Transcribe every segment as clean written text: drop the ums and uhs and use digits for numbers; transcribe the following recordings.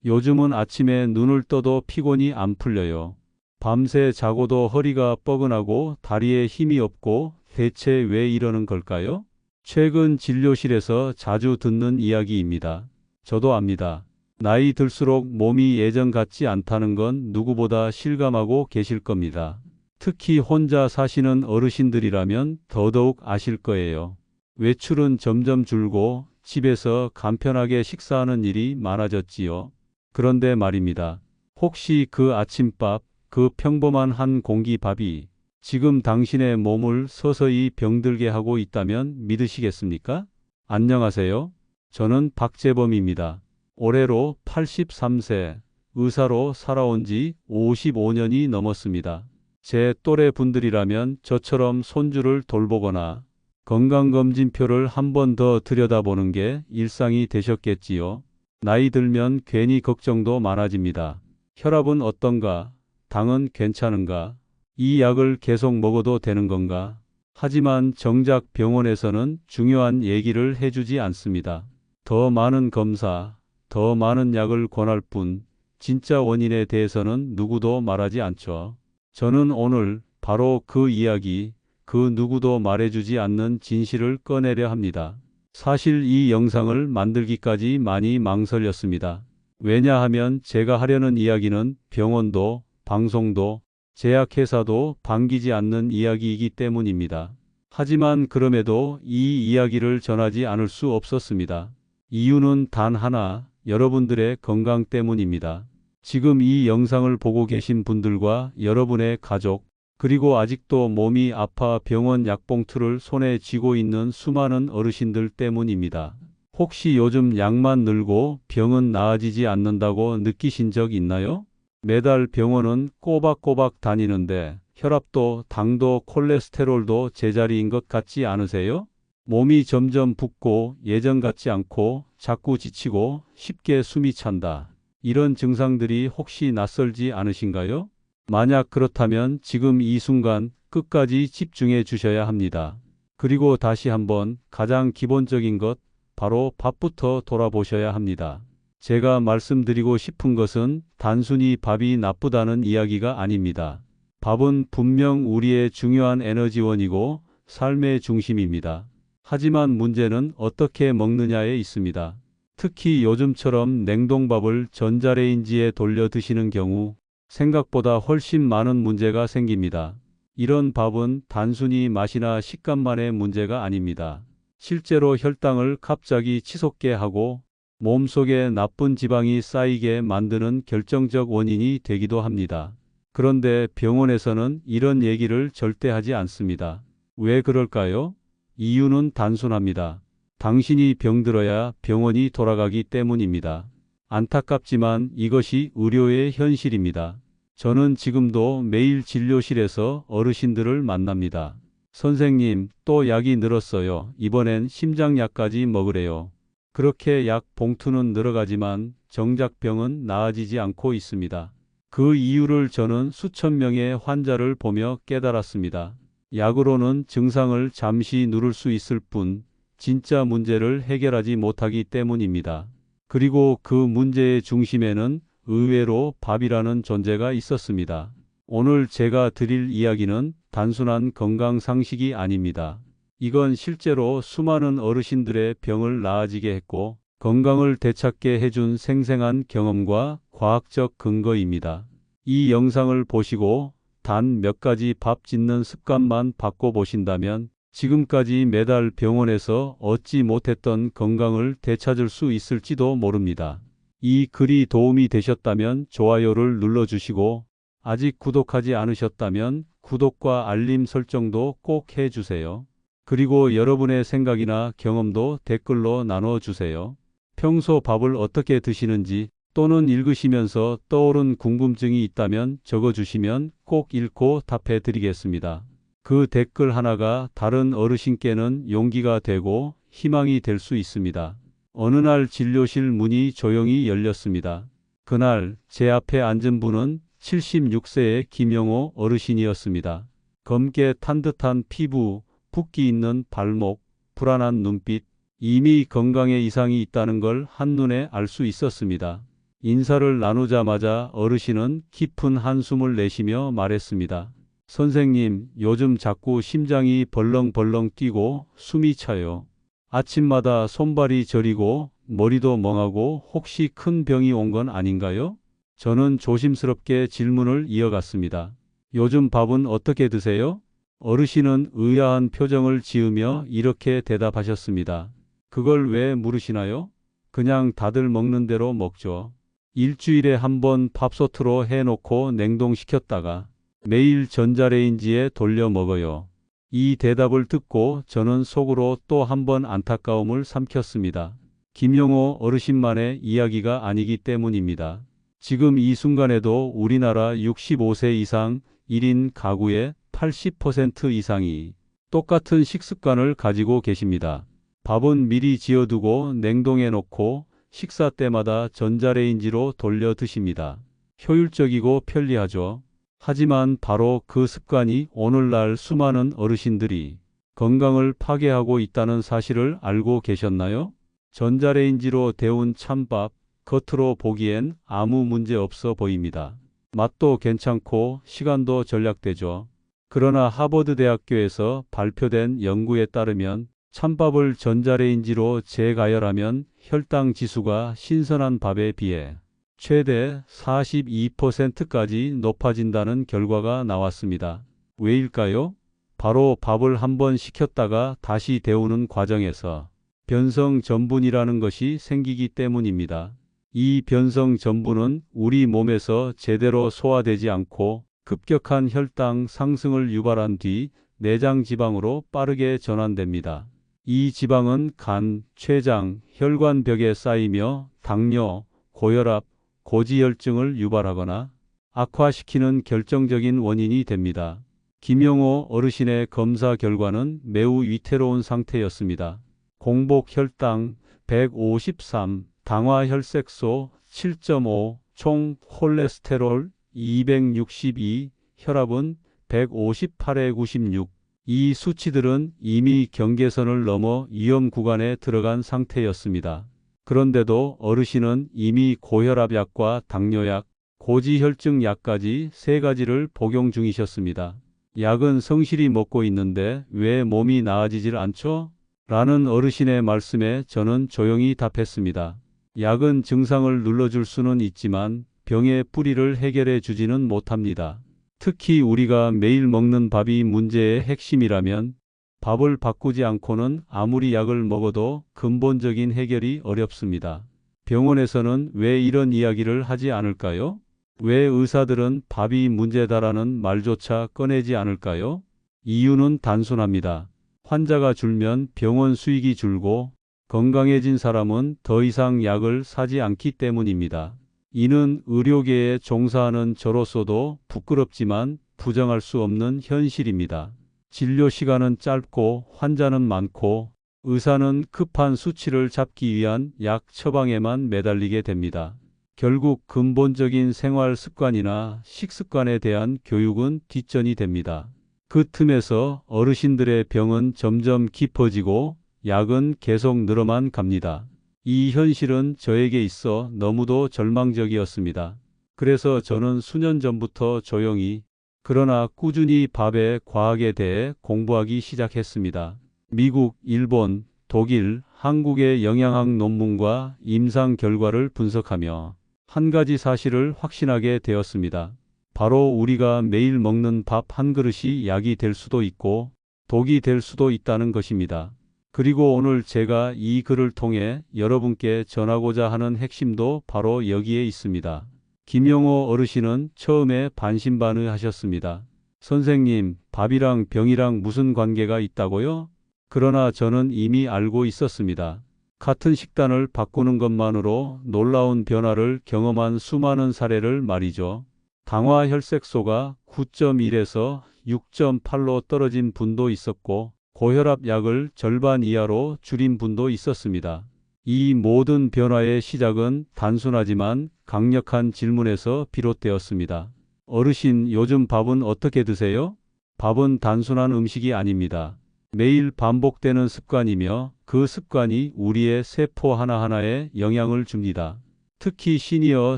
요즘은 아침에 눈을 떠도 피곤이 안 풀려요. 밤새 자고도 허리가 뻐근하고 다리에 힘이 없고 대체 왜 이러는 걸까요? 최근 진료실에서 자주 듣는 이야기입니다. 저도 압니다. 나이 들수록 몸이 예전 같지 않다는 건 누구보다 실감하고 계실 겁니다. 특히 혼자 사시는 어르신들이라면 더더욱 아실 거예요. 외출은 점점 줄고 집에서 간편하게 식사하는 일이 많아졌지요. 그런데 말입니다. 혹시 그 아침밥, 그 평범한 한 공기 밥이 지금 당신의 몸을 서서히 병들게 하고 있다면 믿으시겠습니까? 안녕하세요. 저는 박재범입니다. 올해로 83세, 의사로 살아온 지 55년이 넘었습니다. 제 또래 분들이라면 저처럼 손주를 돌보거나 건강검진표를 한 번 더 들여다보는 게 일상이 되셨겠지요. 나이 들면 괜히 걱정도 많아집니다. 혈압은 어떤가? 당은 괜찮은가? 이 약을 계속 먹어도 되는 건가? 하지만 정작 병원에서는 중요한 얘기를 해주지 않습니다. 더 많은 검사, 더 많은 약을 권할 뿐 진짜 원인에 대해서는 누구도 말하지 않죠. 저는 오늘 바로 그 이야기, 그 누구도 말해주지 않는 진실을 꺼내려 합니다. 사실 이 영상을 만들기까지 많이 망설였습니다. 왜냐하면 제가 하려는 이야기는 병원도, 방송도, 제약회사도 반기지 않는 이야기이기 때문입니다. 하지만 그럼에도 이 이야기를 전하지 않을 수 없었습니다. 이유는 단 하나, 여러분들의 건강 때문입니다. 지금 이 영상을 보고 계신 분들과 여러분의 가족, 그리고 아직도 몸이 아파 병원 약봉투를 손에 쥐고 있는 수많은 어르신들 때문입니다. 혹시 요즘 약만 늘고 병은 나아지지 않는다고 느끼신 적 있나요? 매달 병원은 꼬박꼬박 다니는데 혈압도 당도 콜레스테롤도 제자리인 것 같지 않으세요? 몸이 점점 붓고 예전 같지 않고 자꾸 지치고 쉽게 숨이 찬다. 이런 증상들이 혹시 낯설지 않으신가요? 만약 그렇다면 지금 이 순간 끝까지 집중해 주셔야 합니다. 그리고 다시 한번 가장 기본적인 것, 바로 밥부터 돌아보셔야 합니다. 제가 말씀드리고 싶은 것은 단순히 밥이 나쁘다는 이야기가 아닙니다. 밥은 분명 우리의 중요한 에너지원이고 삶의 중심입니다. 하지만 문제는 어떻게 먹느냐에 있습니다. 특히 요즘처럼 냉동밥을 전자레인지에 돌려 드시는 경우 생각보다 훨씬 많은 문제가 생깁니다. 이런 밥은 단순히 맛이나 식감만의 문제가 아닙니다. 실제로 혈당을 갑자기 치솟게 하고 몸속에 나쁜 지방이 쌓이게 만드는 결정적 원인이 되기도 합니다. 그런데 병원에서는 이런 얘기를 절대 하지 않습니다. 왜 그럴까요? 이유는 단순합니다. 당신이 병들어야 병원이 돌아가기 때문입니다. 안타깝지만 이것이 의료의 현실입니다. 저는 지금도 매일 진료실에서 어르신들을 만납니다. 선생님, 또 약이 늘었어요. 이번엔 심장약까지 먹으래요. 그렇게 약 봉투는 늘어가지만 정작 병은 나아지지 않고 있습니다. 그 이유를 저는 수천 명의 환자를 보며 깨달았습니다. 약으로는 증상을 잠시 누를 수 있을 뿐 진짜 문제를 해결하지 못하기 때문입니다. 그리고 그 문제의 중심에는 의외로 밥이라는 존재가 있었습니다. 오늘 제가 드릴 이야기는 단순한 건강 상식이 아닙니다. 이건 실제로 수많은 어르신들의 병을 나아지게 했고 건강을 되찾게 해준 생생한 경험과 과학적 근거입니다. 이 영상을 보시고 단 몇 가지 밥 짓는 습관만 바꿔보신다면 지금까지 매달 병원에서 얻지 못했던 건강을 되찾을 수 있을지도 모릅니다. 이 글이 도움이 되셨다면 좋아요를 눌러주시고 아직 구독하지 않으셨다면 구독과 알림 설정도 꼭 해주세요. 그리고 여러분의 생각이나 경험도 댓글로 나눠주세요. 평소 밥을 어떻게 드시는지 또는 읽으시면서 떠오른 궁금증이 있다면 적어주시면 꼭 읽고 답해 드리겠습니다. 그 댓글 하나가 다른 어르신께는 용기가 되고 희망이 될 수 있습니다. 어느 날 진료실 문이 조용히 열렸습니다. 그날 제 앞에 앉은 분은 76세의 김영호 어르신이었습니다. 검게 탄 듯한 피부, 붓기 있는 발목, 불안한 눈빛, 이미 건강에 이상이 있다는 걸 한눈에 알 수 있었습니다. 인사를 나누자마자 어르신은 깊은 한숨을 내쉬며 말했습니다. 선생님, 요즘 자꾸 심장이 벌렁벌렁 뛰고 숨이 차요. 아침마다 손발이 저리고 머리도 멍하고 혹시 큰 병이 온 건 아닌가요? 저는 조심스럽게 질문을 이어갔습니다. 요즘 밥은 어떻게 드세요? 어르신은 의아한 표정을 지으며 이렇게 대답하셨습니다. 그걸 왜 물으시나요? 그냥 다들 먹는 대로 먹죠. 일주일에 한 번 밥솥으로 해놓고 냉동시켰다가 매일 전자레인지에 돌려 먹어요. 이 대답을 듣고 저는 속으로 또 한 번 안타까움을 삼켰습니다. 김용호 어르신만의 이야기가 아니기 때문입니다. 지금 이 순간에도 우리나라 65세 이상 1인 가구의 80% 이상이 똑같은 식습관을 가지고 계십니다. 밥은 미리 지어두고 냉동해 놓고 식사 때마다 전자레인지로 돌려 드십니다. 효율적이고 편리하죠. 하지만 바로 그 습관이 오늘날 수많은 어르신들이 건강을 파괴하고 있다는 사실을 알고 계셨나요? 전자레인지로 데운 찬밥, 겉으로 보기엔 아무 문제 없어 보입니다. 맛도 괜찮고 시간도 절약되죠. 그러나 하버드 대학교에서 발표된 연구에 따르면 찬밥을 전자레인지로 재가열하면 혈당 지수가 신선한 밥에 비해 최대 42%까지 높아진다는 결과가 나왔습니다. 왜일까요? 바로 밥을 한번 식혔다가 다시 데우는 과정에서 변성 전분이라는 것이 생기기 때문입니다. 이 변성 전분은 우리 몸에서 제대로 소화되지 않고 급격한 혈당 상승을 유발한 뒤 내장 지방으로 빠르게 전환됩니다. 이 지방은 간, 췌장, 혈관벽에 쌓이며 당뇨, 고혈압, 고지혈증을 유발하거나 악화시키는 결정적인 원인이 됩니다. 김용호 어르신의 검사 결과는 매우 위태로운 상태였습니다. 공복 혈당 153, 당화 혈색소 7.5, 총 콜레스테롤 262, 혈압은 158에 96. 이 수치들은 이미 경계선을 넘어 위험 구간에 들어간 상태였습니다. 그런데도 어르신은 이미 고혈압약과 당뇨약, 고지혈증 약까지 3가지를 복용 중이셨습니다. 약은 성실히 먹고 있는데 왜 몸이 나아지질 않죠? 라는 어르신의 말씀에 저는 조용히 답했습니다. 약은 증상을 눌러줄 수는 있지만 병의 뿌리를 해결해 주지는 못합니다. 특히 우리가 매일 먹는 밥이 문제의 핵심이라면 밥을 바꾸지 않고는 아무리 약을 먹어도 근본적인 해결이 어렵습니다. 병원에서는 왜 이런 이야기를 하지 않을까요? 왜 의사들은 밥이 문제다라는 말조차 꺼내지 않을까요? 이유는 단순합니다. 환자가 줄면 병원 수익이 줄고 건강해진 사람은 더 이상 약을 사지 않기 때문입니다. 이는 의료계에 종사하는 저로서도 부끄럽지만 부정할 수 없는 현실입니다. 진료 시간은 짧고 환자는 많고 의사는 급한 수치를 잡기 위한 약 처방에만 매달리게 됩니다. 결국 근본적인 생활 습관이나 식습관에 대한 교육은 뒷전이 됩니다. 그 틈에서 어르신들의 병은 점점 깊어지고 약은 계속 늘어만 갑니다. 이 현실은 저에게 있어 너무도 절망적이었습니다. 그래서 저는 수년 전부터 조용히 그러나 꾸준히 밥의 과학에 대해 공부하기 시작했습니다. 미국, 일본, 독일, 한국의 영양학 논문과 임상 결과를 분석하며 한 가지 사실을 확신하게 되었습니다. 바로 우리가 매일 먹는 밥 한 그릇이 약이 될 수도 있고 독이 될 수도 있다는 것입니다. 그리고 오늘 제가 이 글을 통해 여러분께 전하고자 하는 핵심도 바로 여기에 있습니다. 김용호 어르신은 처음에 반신반의하셨습니다. 선생님, 밥이랑 병이랑 무슨 관계가 있다고요? 그러나 저는 이미 알고 있었습니다. 같은 식단을 바꾸는 것만으로 놀라운 변화를 경험한 수많은 사례를 말이죠. 당화 혈색소가 9.1에서 6.8로 떨어진 분도 있었고 고혈압 약을 절반 이하로 줄인 분도 있었습니다. 이 모든 변화의 시작은 단순하지만 강력한 질문에서 비롯되었습니다. 어르신, 요즘 밥은 어떻게 드세요? 밥은 단순한 음식이 아닙니다. 매일 반복되는 습관이며 그 습관이 우리의 세포 하나하나에 영향을 줍니다. 특히 시니어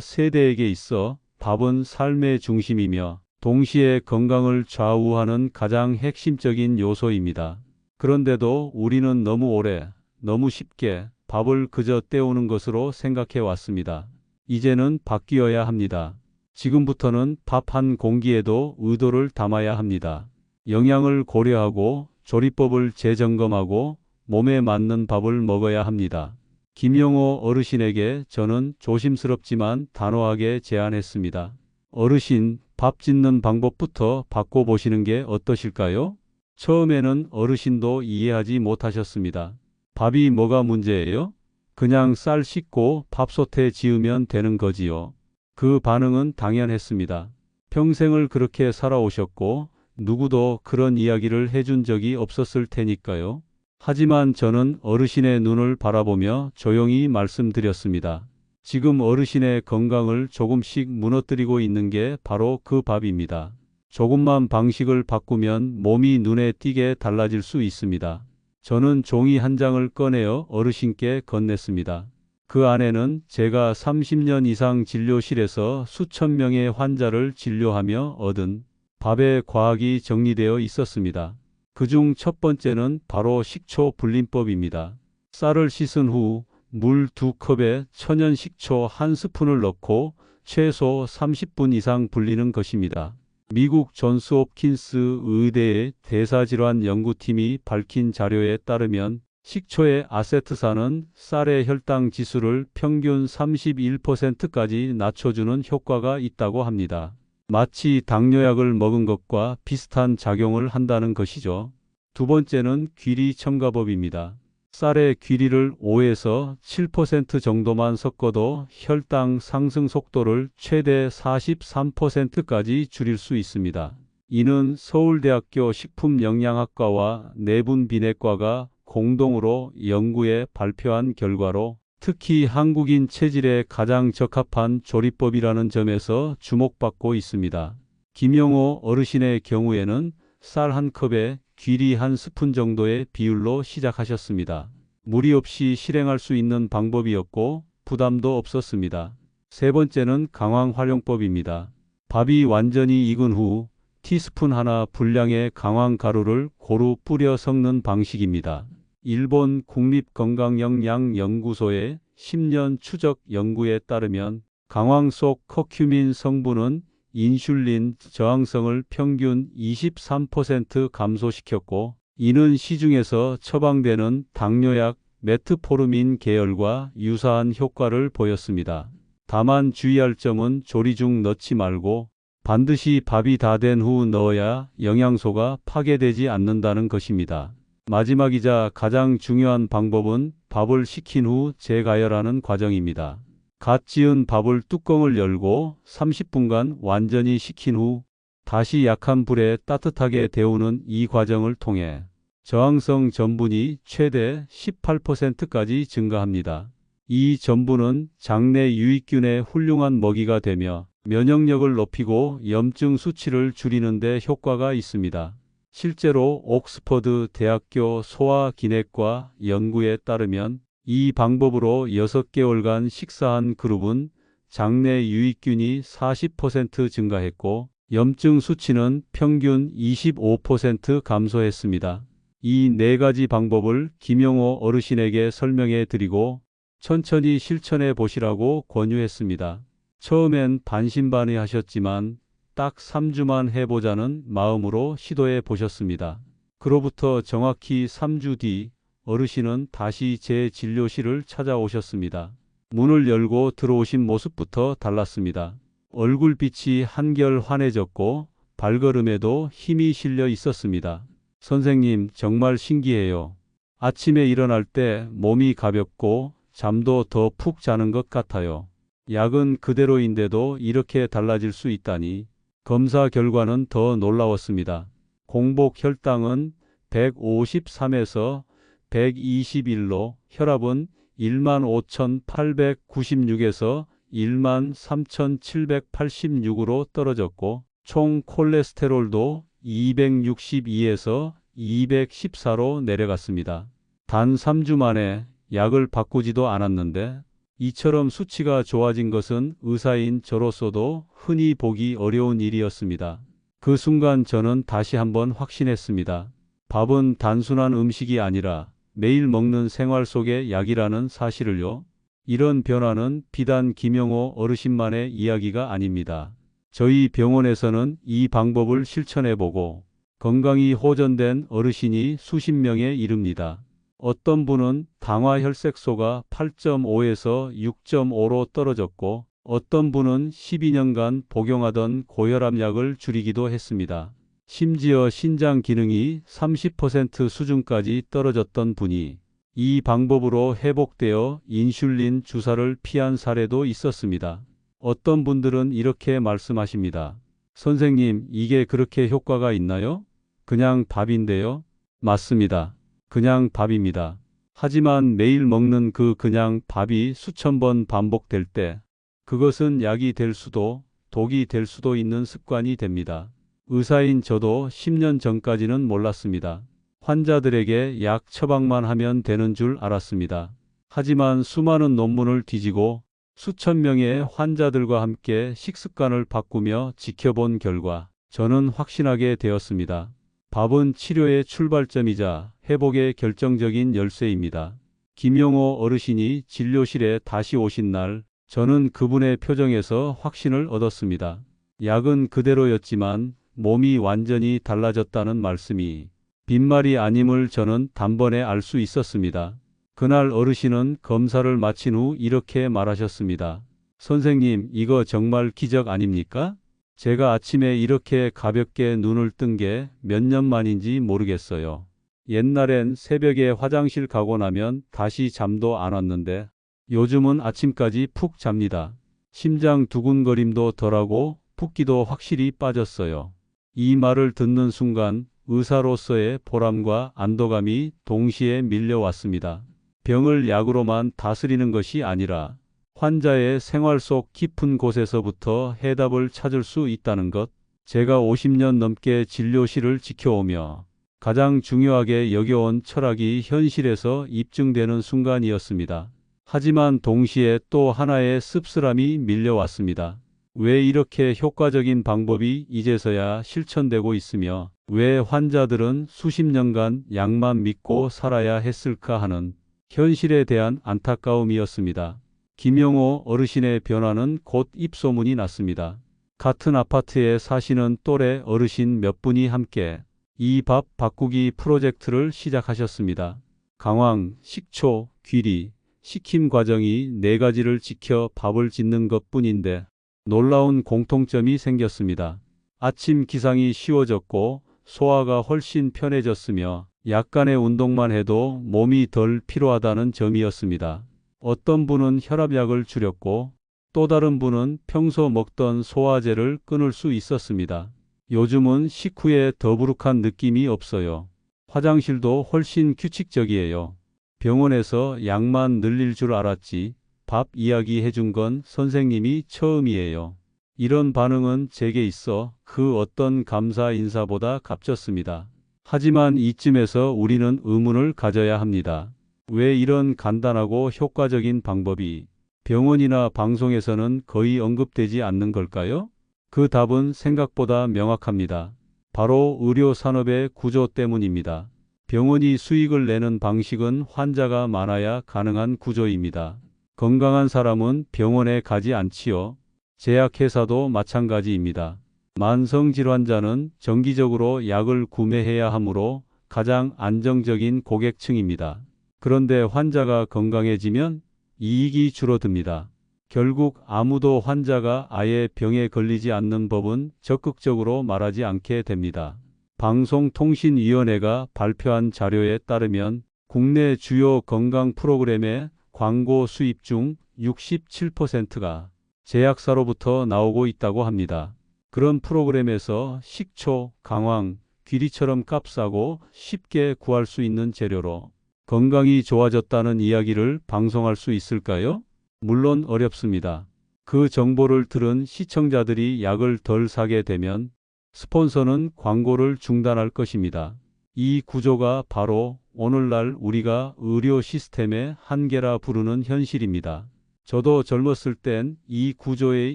세대에게 있어 밥은 삶의 중심이며 동시에 건강을 좌우하는 가장 핵심적인 요소입니다. 그런데도 우리는 너무 오래, 너무 쉽게 밥을 그저 때우는 것으로 생각해 왔습니다. 이제는 바뀌어야 합니다. 지금부터는 밥 한 공기에도 의도를 담아야 합니다. 영양을 고려하고 조리법을 재점검하고 몸에 맞는 밥을 먹어야 합니다. 김영호 어르신에게 저는 조심스럽지만 단호하게 제안했습니다. 어르신, 밥 짓는 방법부터 바꿔보시는 게 어떠실까요? 처음에는 어르신도 이해하지 못하셨습니다. 밥이 뭐가 문제예요? 그냥 쌀 씻고 밥솥에 지으면 되는 거지요. 그 반응은 당연했습니다. 평생을 그렇게 살아오셨고 누구도 그런 이야기를 해준 적이 없었을 테니까요. 하지만 저는 어르신의 눈을 바라보며 조용히 말씀드렸습니다. 지금 어르신의 건강을 조금씩 무너뜨리고 있는 게 바로 그 밥입니다. 조금만 방식을 바꾸면 몸이 눈에 띄게 달라질 수 있습니다. 저는 종이 한 장을 꺼내어 어르신께 건넸습니다. 그 안에는 제가 30년 이상 진료실에서 수천 명의 환자를 진료하며 얻은 밥의 과학이 정리되어 있었습니다. 그중 첫 번째는 바로 식초 불림법입니다. 쌀을 씻은 후 물 2컵에 천연 식초 1스푼을 넣고 최소 30분 이상 불리는 것입니다. 미국 존스 홉킨스 의대의 대사질환 연구팀이 밝힌 자료에 따르면 식초의 아세트산은 쌀의 혈당 지수를 평균 31%까지 낮춰주는 효과가 있다고 합니다. 마치 당뇨약을 먹은 것과 비슷한 작용을 한다는 것이죠. 두 번째는 귀리 첨가법입니다. 쌀의 귀리를 5에서 7% 정도만 섞어도 혈당 상승 속도를 최대 43%까지 줄일 수 있습니다. 이는 서울대학교 식품영양학과와 내분비내과가 공동으로 연구에 발표한 결과로 특히 한국인 체질에 가장 적합한 조리법이라는 점에서 주목받고 있습니다. 김영호 어르신의 경우에는 쌀 한 컵에 귀리 한 스푼 정도의 비율로 시작하셨습니다. 무리 없이 실행할 수 있는 방법이었고 부담도 없었습니다. 세 번째는 강황 활용법입니다. 밥이 완전히 익은 후 티스푼 하나 분량의 강황 가루를 고루 뿌려 섞는 방식입니다. 일본 국립건강영양연구소의 10년 추적 연구에 따르면 강황 속 커큐민 성분은 인슐린 저항성을 평균 23% 감소시켰고 이는 시중에서 처방되는 당뇨약 메트포르민 계열과 유사한 효과를 보였습니다. 다만 주의할 점은 조리 중 넣지 말고 반드시 밥이 다 된 후 넣어야 영양소가 파괴되지 않는다는 것입니다. 마지막이자 가장 중요한 방법은 밥을 식힌 후 재가열하는 과정입니다. 갓 지은 밥을 뚜껑을 열고 30분간 완전히 식힌 후 다시 약한 불에 따뜻하게 데우는 이 과정을 통해 저항성 전분이 최대 18%까지 증가합니다. 이 전분은 장내 유익균의 훌륭한 먹이가 되며 면역력을 높이고 염증 수치를 줄이는 데 효과가 있습니다. 실제로 옥스퍼드 대학교 소화기내과 연구에 따르면 이 방법으로 6개월간 식사한 그룹은 장내 유익균이 40% 증가했고 염증 수치는 평균 25% 감소했습니다. 이 네 가지 방법을 김영호 어르신에게 설명해 드리고 천천히 실천해 보시라고 권유했습니다. 처음엔 반신반의하셨지만 딱 3주만 해보자는 마음으로 시도해 보셨습니다. 그로부터 정확히 3주 뒤 어르신은 다시 제 진료실을 찾아오셨습니다. 문을 열고 들어오신 모습부터 달랐습니다. 얼굴빛이 한결 환해졌고 발걸음에도 힘이 실려 있었습니다. 선생님, 정말 신기해요. 아침에 일어날 때 몸이 가볍고 잠도 더 푹 자는 것 같아요. 약은 그대로인데도 이렇게 달라질 수 있다니. 검사 결과는 더 놀라웠습니다. 공복 혈당은 153에서 121로 혈압은 15,896에서 13,786으로 떨어졌고 총 콜레스테롤도 262에서 214로 내려갔습니다. 단 3주 만에 약을 바꾸지도 않았는데 이처럼 수치가 좋아진 것은 의사인 저로서도 흔히 보기 어려운 일이었습니다. 그 순간 저는 다시 한번 확신했습니다. 밥은 단순한 음식이 아니라 매일 먹는 생활 속의 약이라는 사실을요. 이런 변화는 비단 김영호 어르신만의 이야기가 아닙니다. 저희 병원에서는 이 방법을 실천해보고 건강이 호전된 어르신이 수십 명에 이릅니다. 어떤 분은 당화 혈색소가 8.5에서 6.5로 떨어졌고 어떤 분은 12년간 복용하던 고혈압 약을 줄이기도 했습니다. 심지어 신장 기능이 30% 수준까지 떨어졌던 분이 이 방법으로 회복되어 인슐린 주사를 피한 사례도 있었습니다. 어떤 분들은 이렇게 말씀하십니다. 선생님, 이게 그렇게 효과가 있나요? 그냥 밥인데요. 맞습니다. 그냥 밥입니다. 하지만 매일 먹는 그 그냥 밥이 수천 번 반복될 때 그것은 약이 될 수도 독이 될 수도 있는 습관이 됩니다. 의사인 저도 10년 전까지는 몰랐습니다. 환자들에게 약 처방만 하면 되는 줄 알았습니다. 하지만 수많은 논문을 뒤지고 수천 명의 환자들과 함께 식습관을 바꾸며 지켜본 결과 저는 확신하게 되었습니다. 밥은 치료의 출발점이자 회복의 결정적인 열쇠입니다. 김영호 어르신이 진료실에 다시 오신 날 저는 그분의 표정에서 확신을 얻었습니다. 약은 그대로였지만 몸이 완전히 달라졌다는 말씀이 빈말이 아님을 저는 단번에 알 수 있었습니다. 그날 어르신은 검사를 마친 후 이렇게 말하셨습니다. 선생님, 이거 정말 기적 아닙니까? 제가 아침에 이렇게 가볍게 눈을 뜬 게 몇 년 만인지 모르겠어요. 옛날엔 새벽에 화장실 가고 나면 다시 잠도 안 왔는데 요즘은 아침까지 푹 잡니다. 심장 두근거림도 덜하고 붓기도 확실히 빠졌어요. 이 말을 듣는 순간 의사로서의 보람과 안도감이 동시에 밀려왔습니다. 병을 약으로만 다스리는 것이 아니라 환자의 생활 속 깊은 곳에서부터 해답을 찾을 수 있다는 것, 제가 50년 넘게 진료실을 지켜오며 가장 중요하게 여겨온 철학이 현실에서 입증되는 순간이었습니다. 하지만 동시에 또 하나의 씁쓸함이 밀려왔습니다. 왜 이렇게 효과적인 방법이 이제서야 실천되고 있으며 왜 환자들은 수십 년간 약만 믿고 살아야 했을까 하는 현실에 대한 안타까움이었습니다. 김영호 어르신의 변화는 곧 입소문이 났습니다. 같은 아파트에 사시는 또래 어르신 몇 분이 함께 이 밥 바꾸기 프로젝트를 시작하셨습니다. 강황, 식초, 귀리, 식힘 과정이 4가지를 지켜 밥을 짓는 것뿐인데 놀라운 공통점이 생겼습니다. 아침 기상이 쉬워졌고 소화가 훨씬 편해졌으며 약간의 운동만 해도 몸이 덜 피로하다는 점이었습니다. 어떤 분은 혈압약을 줄였고 또 다른 분은 평소 먹던 소화제를 끊을 수 있었습니다. 요즘은 식후에 더부룩한 느낌이 없어요. 화장실도 훨씬 규칙적이에요. 병원에서 약만 늘릴 줄 알았지 밥 이야기 해준 건 선생님이 처음이에요. 이런 반응은 제게 있어 그 어떤 감사 인사보다 값졌습니다. 하지만 이쯤에서 우리는 의문을 가져야 합니다. 왜 이런 간단하고 효과적인 방법이 병원이나 방송에서는 거의 언급되지 않는 걸까요? 그 답은 생각보다 명확합니다. 바로 의료 산업의 구조 때문입니다. 병원이 수익을 내는 방식은 환자가 많아야 가능한 구조입니다. 건강한 사람은 병원에 가지 않지요. 제약회사도 마찬가지입니다. 만성질환자는 정기적으로 약을 구매해야 하므로 가장 안정적인 고객층입니다. 그런데 환자가 건강해지면 이익이 줄어듭니다. 결국 아무도 환자가 아예 병에 걸리지 않는 법은 적극적으로 말하지 않게 됩니다. 방송통신위원회가 발표한 자료에 따르면 국내 주요 건강 프로그램의 광고 수입 중 67%가 제약사로부터 나오고 있다고 합니다. 그런 프로그램에서 식초, 강황, 귀리처럼 값싸고 쉽게 구할 수 있는 재료로 건강이 좋아졌다는 이야기를 방송할 수 있을까요? 물론 어렵습니다. 그 정보를 들은 시청자들이 약을 덜 사게 되면 스폰서는 광고를 중단할 것입니다. 이 구조가 바로 오늘날 우리가 의료 시스템의 한계라 부르는 현실입니다. 저도 젊었을 땐 이 구조의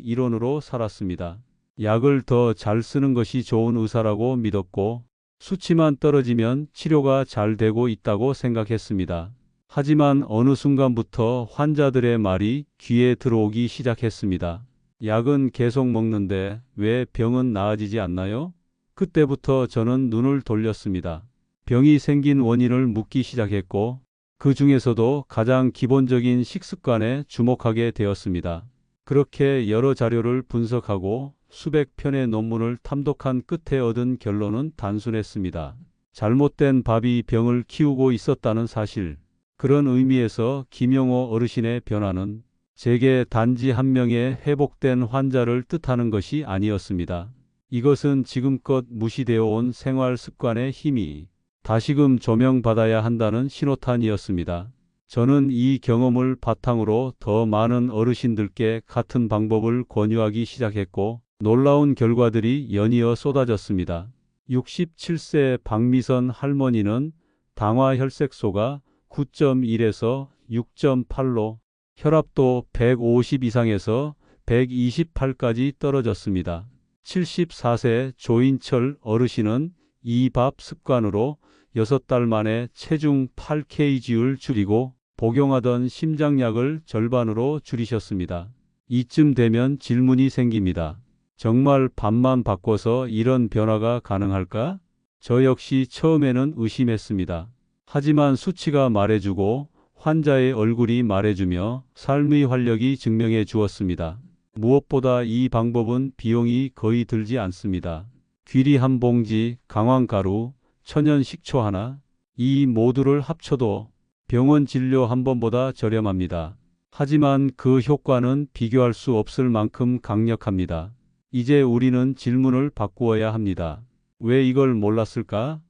이론으로 살았습니다. 약을 더 잘 쓰는 것이 좋은 의사라고 믿었고, 수치만 떨어지면 치료가 잘 되고 있다고 생각했습니다. 하지만 어느 순간부터 환자들의 말이 귀에 들어오기 시작했습니다. 약은 계속 먹는데 왜 병은 나아지지 않나요? 그때부터 저는 눈을 돌렸습니다. 병이 생긴 원인을 묻기 시작했고, 그 중에서도 가장 기본적인 식습관에 주목하게 되었습니다. 그렇게 여러 자료를 분석하고 수백 편의 논문을 탐독한 끝에 얻은 결론은 단순했습니다. 잘못된 밥이 병을 키우고 있었다는 사실. 그런 의미에서 김용호 어르신의 변화는 제게 단지 한 명의 회복된 환자를 뜻하는 것이 아니었습니다. 이것은 지금껏 무시되어 온 생활 습관의 힘이 다시금 조명받아야 한다는 신호탄이었습니다. 저는 이 경험을 바탕으로 더 많은 어르신들께 같은 방법을 권유하기 시작했고, 놀라운 결과들이 연이어 쏟아졌습니다. 67세 박미선 할머니는 당화혈색소가 9.1에서 6.8로, 혈압도 150 이상에서 128까지 떨어졌습니다. 74세 조인철 어르신은 이 밥 습관으로 6달 만에 체중 8kg를 줄이고 복용하던 심장약을 절반으로 줄이셨습니다. 이쯤 되면 질문이 생깁니다. 정말 밥만 바꿔서 이런 변화가 가능할까? 저 역시 처음에는 의심했습니다. 하지만 수치가 말해주고 환자의 얼굴이 말해주며 삶의 활력이 증명해 주었습니다. 무엇보다 이 방법은 비용이 거의 들지 않습니다. 귀리 한 봉지, 강황가루, 천연 식초 하나, 이 모두를 합쳐도 병원 진료 한 번보다 저렴합니다. 하지만 그 효과는 비교할 수 없을 만큼 강력합니다. 이제 우리는 질문을 바꾸어야 합니다. 왜 이걸 몰랐을까?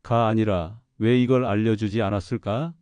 가 아니라 왜 이걸 알려주지 않았을까?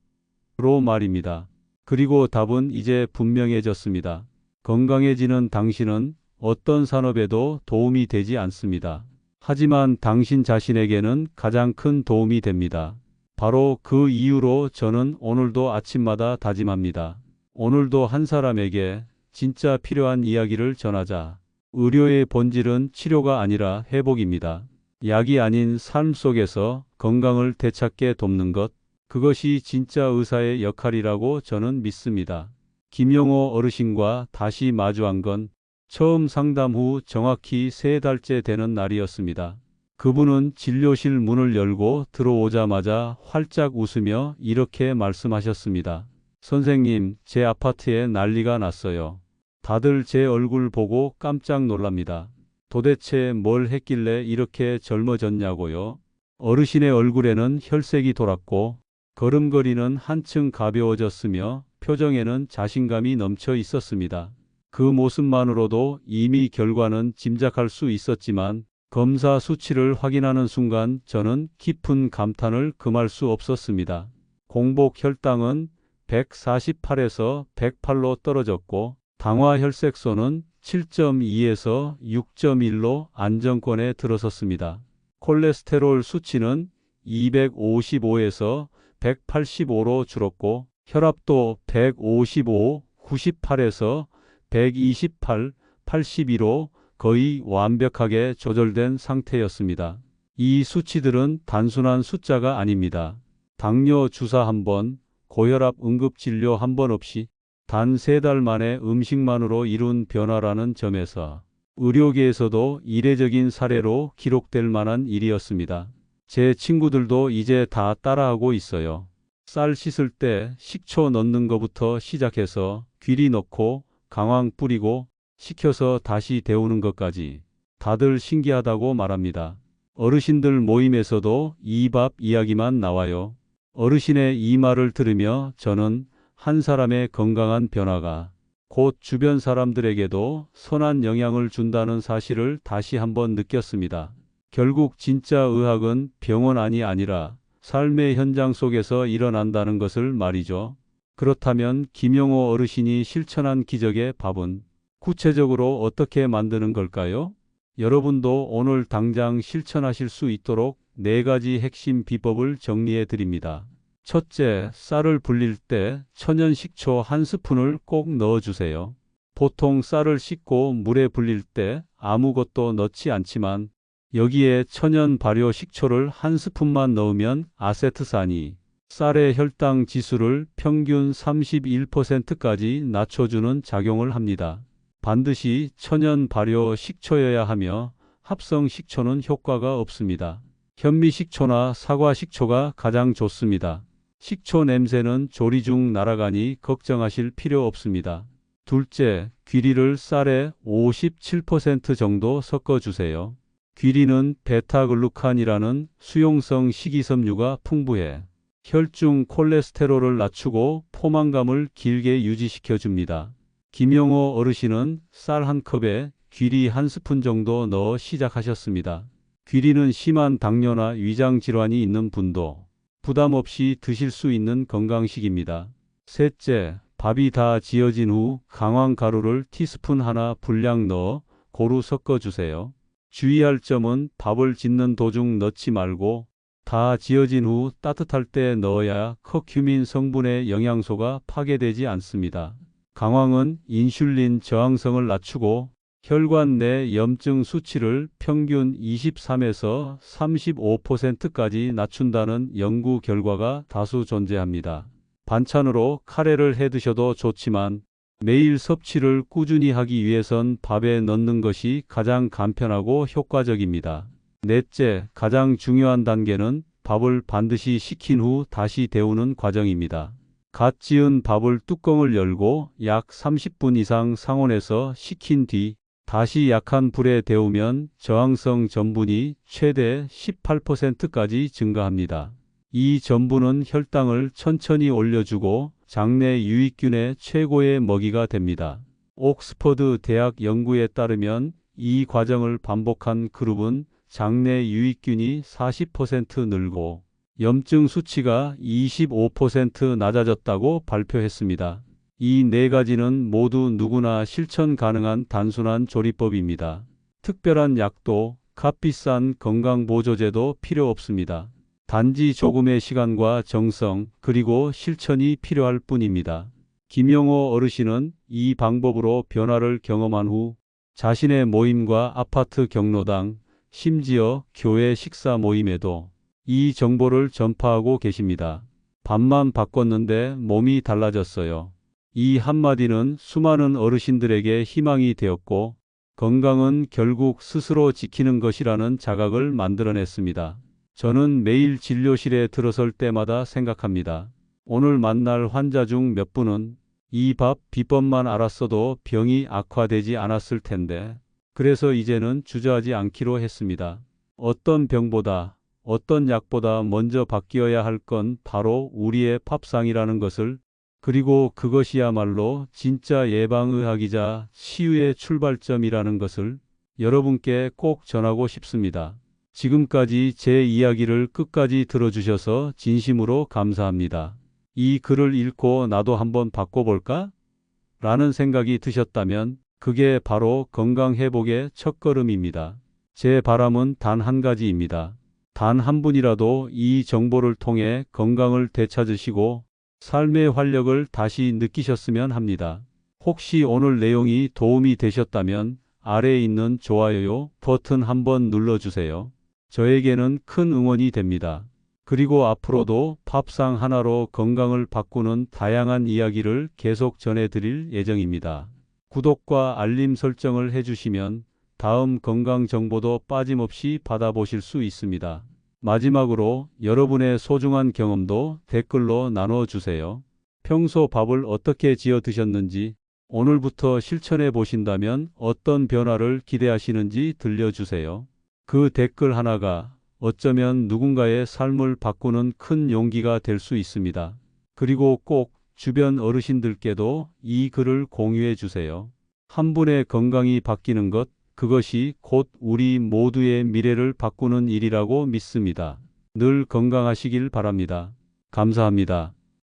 로 말입니다. 그리고 답은 이제 분명해졌습니다. 건강해지는 당신은 어떤 산업에도 도움이 되지 않습니다. 하지만 당신 자신에게는 가장 큰 도움이 됩니다. 바로 그 이유로 저는 오늘도 아침마다 다짐합니다. 오늘도 한 사람에게 진짜 필요한 이야기를 전하자. 의료의 본질은 치료가 아니라 회복입니다. 약이 아닌 삶 속에서 건강을 되찾게 돕는 것, 그것이 진짜 의사의 역할이라고 저는 믿습니다. 김용호 어르신과 다시 마주한 건 처음 상담 후 정확히 3달째 되는 날이었습니다. 그분은 진료실 문을 열고 들어오자마자 활짝 웃으며 이렇게 말씀하셨습니다. 선생님, 제 아파트에 난리가 났어요. 다들 제 얼굴 보고 깜짝 놀랍니다. 도대체 뭘 했길래 이렇게 젊어졌냐고요? 어르신의 얼굴에는 혈색이 돌았고 걸음걸이는 한층 가벼워졌으며 표정에는 자신감이 넘쳐 있었습니다. 그 모습만으로도 이미 결과는 짐작할 수 있었지만 검사 수치를 확인하는 순간 저는 깊은 감탄을 금할 수 없었습니다. 공복 혈당은 148에서 108로 떨어졌고 당화혈색소는 7.2에서 6.1로 안정권에 들어섰습니다. 콜레스테롤 수치는 255에서 185로 줄었고 혈압도 155, 98에서 128, 82로 거의 완벽하게 조절된 상태였습니다. 이 수치들은 단순한 숫자가 아닙니다. 당뇨 주사 한 번, 고혈압 응급진료 한 번 없이 단 3달 만에 음식만으로 이룬 변화라는 점에서 의료계에서도 이례적인 사례로 기록될 만한 일이었습니다. 제 친구들도 이제 다 따라하고 있어요. 쌀 씻을 때 식초 넣는 것부터 시작해서 귀리 넣고 강황 뿌리고 식혀서 다시 데우는 것까지 다들 신기하다고 말합니다. 어르신들 모임에서도 이 밥 이야기만 나와요. 어르신의 이 말을 들으며 저는 한 사람의 건강한 변화가 곧 주변 사람들에게도 선한 영향을 준다는 사실을 다시 한번 느꼈습니다. 결국 진짜 의학은 병원 안이 아니라 삶의 현장 속에서 일어난다는 것을 말이죠. 그렇다면 김용호 어르신이 실천한 기적의 밥은 구체적으로 어떻게 만드는 걸까요? 여러분도 오늘 당장 실천하실 수 있도록 4가지 핵심 비법을 정리해 드립니다. 첫째, 쌀을 불릴 때 천연 식초 1스푼을 꼭 넣어주세요. 보통 쌀을 씻고 물에 불릴 때 아무것도 넣지 않지만 여기에 천연 발효 식초를 1스푼만 넣으면 아세트산이 쌀의 혈당 지수를 평균 31%까지 낮춰주는 작용을 합니다. 반드시 천연 발효 식초여야 하며 합성 식초는 효과가 없습니다. 현미 식초나 사과 식초가 가장 좋습니다. 식초 냄새는 조리 중 날아가니 걱정하실 필요 없습니다. 둘째, 귀리를 쌀에 57% 정도 섞어주세요. 귀리는 베타글루칸이라는 수용성 식이섬유가 풍부해 혈중 콜레스테롤을 낮추고 포만감을 길게 유지시켜줍니다. 김영호 어르신은 쌀 한 컵에 귀리 1스푼 정도 넣어 시작하셨습니다. 귀리는 심한 당뇨나 위장 질환이 있는 분도 부담 없이 드실 수 있는 건강식입니다. 셋째, 밥이 다 지어진 후 강황 가루를 티스푼 하나 분량 넣어 고루 섞어주세요. 주의할 점은 밥을 짓는 도중 넣지 말고 다 지어진 후 따뜻할 때 넣어야 커큐민 성분의 영양소가 파괴되지 않습니다. 강황은 인슐린 저항성을 낮추고 혈관 내 염증 수치를 평균 23에서 35%까지 낮춘다는 연구 결과가 다수 존재합니다. 반찬으로 카레를 해 드셔도 좋지만 매일 섭취를 꾸준히 하기 위해선 밥에 넣는 것이 가장 간편하고 효과적입니다. 넷째, 가장 중요한 단계는 밥을 반드시 식힌 후 다시 데우는 과정입니다. 갓 지은 밥을 뚜껑을 열고 약 30분 이상 상온에서 식힌 뒤 다시 약한 불에 데우면 저항성 전분이 최대 18%까지 증가합니다. 이 전분은 혈당을 천천히 올려주고 장내 유익균의 최고의 먹이가 됩니다. 옥스퍼드 대학 연구에 따르면 이 과정을 반복한 그룹은 장내 유익균이 40% 늘고 염증 수치가 25% 낮아졌다고 발표했습니다. 이 네 가지는 모두 누구나 실천 가능한 단순한 조리법입니다. 특별한 약도 값비싼 건강보조제도 필요 없습니다. 단지 조금의 시간과 정성 그리고 실천이 필요할 뿐입니다. 김영호 어르신은 이 방법으로 변화를 경험한 후 자신의 모임과 아파트 경로당, 심지어 교회 식사 모임에도 이 정보를 전파하고 계십니다. 밥만 바꿨는데 몸이 달라졌어요. 이 한마디는 수많은 어르신들에게 희망이 되었고 건강은 결국 스스로 지키는 것이라는 자각을 만들어냈습니다. 저는 매일 진료실에 들어설 때마다 생각합니다. 오늘 만날 환자 중 몇 분은 이 밥 비법만 알았어도 병이 악화되지 않았을 텐데 그래서 이제는 주저하지 않기로 했습니다. 어떤 병보다 어떤 약보다 먼저 바뀌어야 할 건 바로 우리의 밥상이라는 것을 그리고 그것이야말로 진짜 예방의학이자 치유의 출발점이라는 것을 여러분께 꼭 전하고 싶습니다. 지금까지 제 이야기를 끝까지 들어주셔서 진심으로 감사합니다. 이 글을 읽고 나도 한번 바꿔볼까? 라는 생각이 드셨다면 그게 바로 건강회복의 첫걸음입니다. 제 바람은 단 한 가지입니다. 단 한 분이라도 이 정보를 통해 건강을 되찾으시고 삶의 활력을 다시 느끼셨으면 합니다. 혹시 오늘 내용이 도움이 되셨다면 아래에 있는 좋아요 버튼 한번 눌러주세요. 저에게는 큰 응원이 됩니다. 그리고 앞으로도 밥상 하나로 건강을 바꾸는 다양한 이야기를 계속 전해드릴 예정입니다. 구독과 알림 설정을 해주시면 다음 건강 정보도 빠짐없이 받아보실 수 있습니다. 마지막으로 여러분의 소중한 경험도 댓글로 나눠주세요. 평소 밥을 어떻게 지어 드셨는지, 오늘부터 실천해 보신다면 어떤 변화를 기대하시는지 들려주세요. 그 댓글 하나가 어쩌면 누군가의 삶을 바꾸는 큰 용기가 될 수 있습니다. 그리고 꼭 주변 어르신들께도 이 글을 공유해 주세요. 한 분의 건강이 바뀌는 것, 그것이 곧 우리 모두의 미래를 바꾸는 일이라고 믿습니다. 늘 건강하시길 바랍니다. 감사합니다.